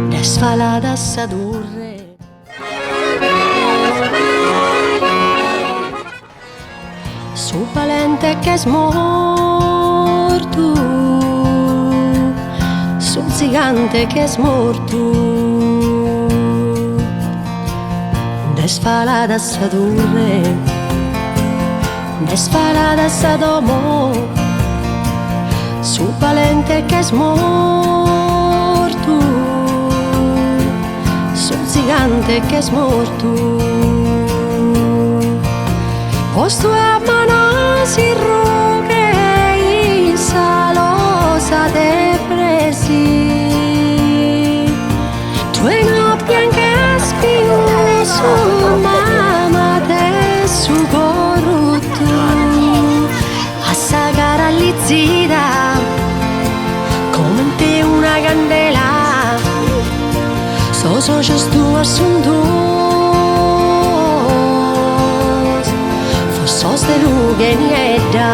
Desfalada a sedurre, su valente che è morto, su gigante che è morto. Desfalada a sedurre, desfalada a sedomo, su valente che è morto, su gigante che è morto. Posto a mano si rughe in salosa de presi, tu e no bianca spioso mamma te su corrutto a sagara all'izzida come in te una candela so socio stu assunto. Sos de lughe nieda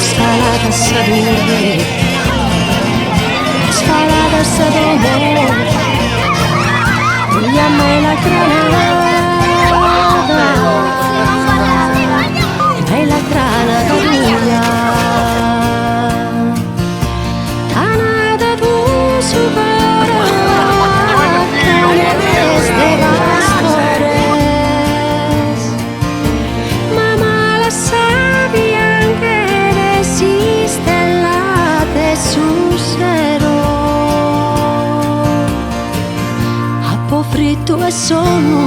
Scalata a sedurre, scalata a sedurre, vogliamo la granata. E la grana d'origlia tanata tu supera canes de pastores mamma la sabia che resiste la de susero a po' fritto e sonno.